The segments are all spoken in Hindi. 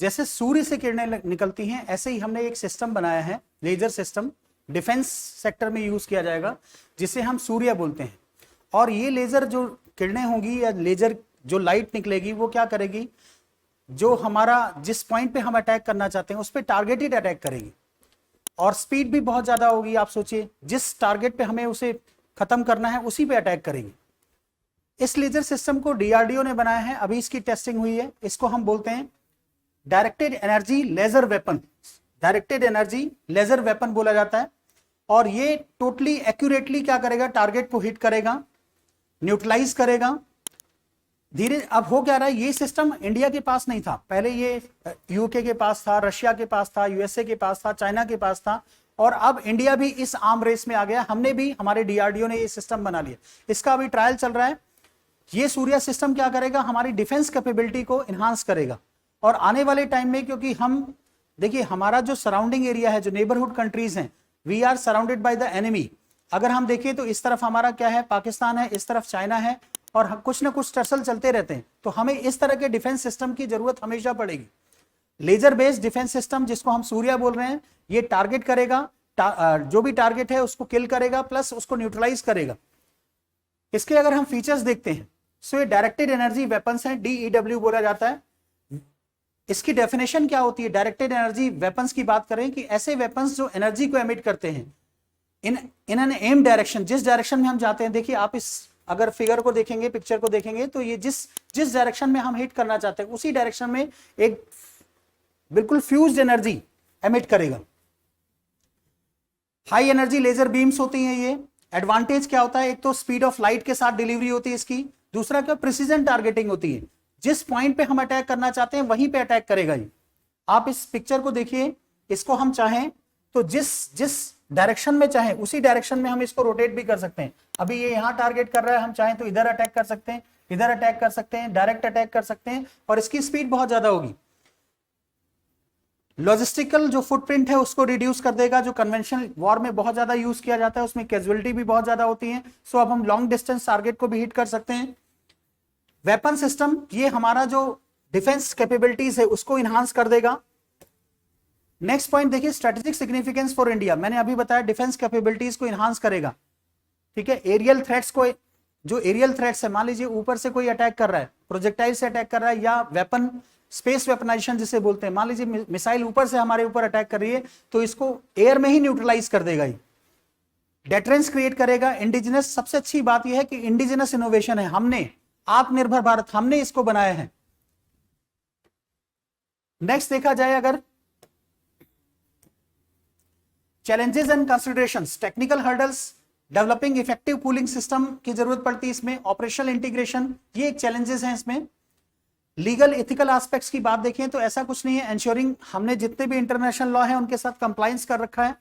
जैसे सूर्य से किरणें निकलती हैं, ऐसे ही हमने एक सिस्टम बनाया है, लेजर सिस्टम, डिफेंस सेक्टर में यूज किया जाएगा, जिसे हम सूर्य बोलते हैं। और ये लेजर जो किरणें होंगी या लेजर जो लाइट निकलेगी वो क्या करेगी, जो हमारा जिस पॉइंट पे हम अटैक करना चाहते हैं उस पर टारगेटेड अटैक करेगी, और स्पीड भी बहुत ज्यादा होगी। आप सोचिए, जिस टारगेट पे हमें उसे खत्म करना है उसी पे अटैक करेगी। इस लेजर सिस्टम को डीआरडीओ ने बनाया है, अभी इसकी टेस्टिंग हुई है। इसको हम बोलते हैं directed energy laser weapon, directed energy laser weapon बोला जाता है। और ये टोटली एक्यूरेटली क्या करेगा, टारगेट को हिट करेगा, न्यूट्रलाइज करेगा। धीरे अब हो क्या रहा है, ये सिस्टम इंडिया के पास नहीं था पहले, ये यूके के पास था, रशिया के पास था, यूएसए के पास था, चाइना के पास था, और अब इंडिया भी इस आर्म रेस में आ गया। हमने भी, हमारे डीआरडीओ ने ये सिस्टम बना लिया, इसका अभी ट्रायल चल रहा है। ये सूर्य सिस्टम क्या करेगा, हमारी डिफेंस कैपेबिलिटी को इन्हांस करेगा। और आने वाले टाइम में, क्योंकि हम देखिए हमारा जो सराउंडिंग एरिया है, जो नेबरहुड कंट्रीज हैं, we are surrounded by the enemy. अगर हम देखें तो इस तरफ हमारा क्या है, पाकिस्तान है, इस तरफ चाइना है, और कुछ ना कुछ टसल चलते रहते हैं। तो हमें इस तरह के डिफेंस सिस्टम की जरूरत हमेशा पड़ेगी। लेजर बेस्ड डिफेंस सिस्टम, जिसको हम सूर्य बोल रहे हैं, ये टारगेट करेगा, जो भी टारगेट है उसको किल करेगा, प्लस उसको न्यूट्रलाइज करेगा। इसके अगर हम फीचर्स देखते हैं, सो ये डायरेक्टेड एनर्जी वेपन्स हैं, डीईडब्ल्यू बोला जाता है। इसकी डेफिनेशन क्या होती है, डायरेक्टेड एनर्जी वेपन्स की बात करें कि ऐसे वेपन्स जो एनर्जी को एमिट करते हैं इन एन एम डायरेक्शन, जिस डायरेक्शन में हम जाते हैं। देखिए आप इस अगर फिगर को देखेंगे, पिक्चर को देखेंगे, तो ये जिस डायरेक्शन में हम हिट करना चाहते हैं उसी डायरेक्शन में एक बिल्कुल फ्यूज्ड एनर्जी एमिट करेगा। हाई एनर्जी लेजर बीम्स होती हैं ये। एडवांटेज क्या होता है, एक तो स्पीड ऑफ लाइट के साथ डिलीवरी होती है इसकी, दूसरा क्या, प्रिसीजन टारगेटिंग होती है। जिस पॉइंट पे हम अटैक करना चाहते हैं वहीं पे अटैक करेगा ये। आप इस पिक्चर को देखिए, इसको हम चाहें तो जिस डायरेक्शन में चाहें उसी डायरेक्शन में हम इसको रोटेट भी कर सकते हैं। अभी ये यहां टारगेट कर रहा है, हम चाहें तो इधर अटैक कर सकते हैं, इधर अटैक कर सकते हैं, डायरेक्ट अटैक कर सकते हैं, और इसकी स्पीड बहुत ज्यादा होगी। लॉजिस्टिकल जो फुटप्रिंट है उसको रिड्यूस कर देगा, जो कन्वेंशनल वॉर में बहुत ज्यादा यूज किया जाता है, उसमें कैजुअलिटी भी बहुत ज्यादा होती है। सो अब हम लॉन्ग डिस्टेंस टारगेट को भी हिट कर सकते हैं। वेपन सिस्टम, ये हमारा जो डिफेंस कैपेबिलिटीज है उसको इनहांस कर देगा। नेक्स्ट पॉइंट देखिए, स्ट्रेटेजिक सिग्निफिकेंस फॉर इंडिया। मैंने अभी बताया डिफेंस कैपेबिलिटीज को इनहांस करेगा, ठीक है। एरियल थ्रेट्स को, जो एरियल थ्रेट्स है, मान लीजिए ऊपर से कोई अटैक कर रहा है, प्रोजेक्टाइल से अटैक कर रहा है, या वेपन स्पेस वेपनाइजेशन जिसे बोलते हैं, मान लीजिए मिसाइल ऊपर से हमारे ऊपर अटैक कर रही है तो इसको एयर में ही न्यूट्रलाइज कर देगा। ये डेटरेंस क्रिएट करेगा। इंडिजिनस, सबसे अच्छी बात यह है कि इंडिजिनस इनोवेशन है, हमने, आत्मनिर्भर भारत, हमने इसको बनाया है। नेक्स्ट देखा जाए अगर challenges and considerations, technical hurdles, developing effective cooling system की जरूरत पड़ती है इसमें, ऑपरेशनल इंटीग्रेशन, ये एक चैलेंजेस हैं इसमें। लीगल एथिकल एस्पेक्ट्स की बात देखें तो ऐसा कुछ नहीं है, एंश्योरिंग हमने जितने भी इंटरनेशनल लॉ है उनके साथ कंप्लायंस कर रखा है।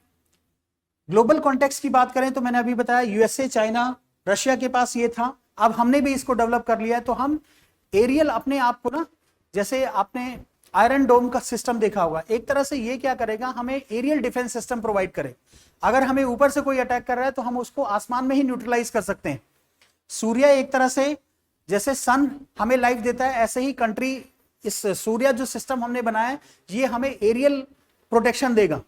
ग्लोबल कॉन्टेक्स्ट की बात करें तो मैंने अभी बताया यूएसए, चाइना, रशिया के पास ये था, अब हमने भी इसको डेवलप कर लिया है। तो हम एरियल अपने आप को ना, जैसे आपने आयरन डोम का सिस्टम देखा होगा, एक तरह से ये क्या करेगा, हमें एरियल डिफेंस सिस्टम प्रोवाइड करे। अगर हमें ऊपर से कोई अटैक कर रहा है तो हम उसको आसमान में ही न्यूट्रलाइज कर सकते हैं। सूर्य एक तरह से, जैसे सन हमें लाइफ देता है, ऐसे ही कंट्री, इस सूर्य जो सिस्टम हमने बनाया है ये हमें एरियल प्रोटेक्शन देगा।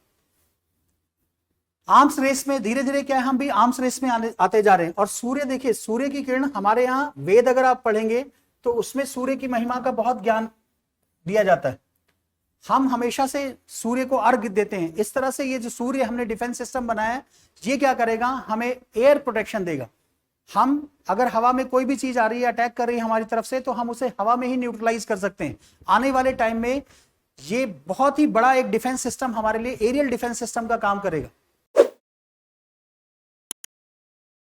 आर्म्स रेस में धीरे धीरे क्या है, हम भी आर्म्स रेस में आते जा रहे हैं। और सूर्य देखिए, सूर्य की किरण, हमारे यहाँ वेद अगर आप पढ़ेंगे तो उसमें सूर्य की महिमा का बहुत ज्ञान दिया जाता है। हम हमेशा से सूर्य को अर्घ देते हैं। इस तरह से ये जो सूर्य हमने डिफेंस सिस्टम बनाया है, ये क्या करेगा, हमें एयर प्रोटेक्शन देगा। हम अगर हवा में कोई भी चीज आ रही है, अटैक कर रही है हमारी तरफ से, तो हम उसे हवा में ही न्यूट्रलाइज कर सकते हैं। आने वाले टाइम में ये बहुत ही बड़ा एक डिफेंस सिस्टम हमारे लिए, एरियल डिफेंस सिस्टम का काम करेगा।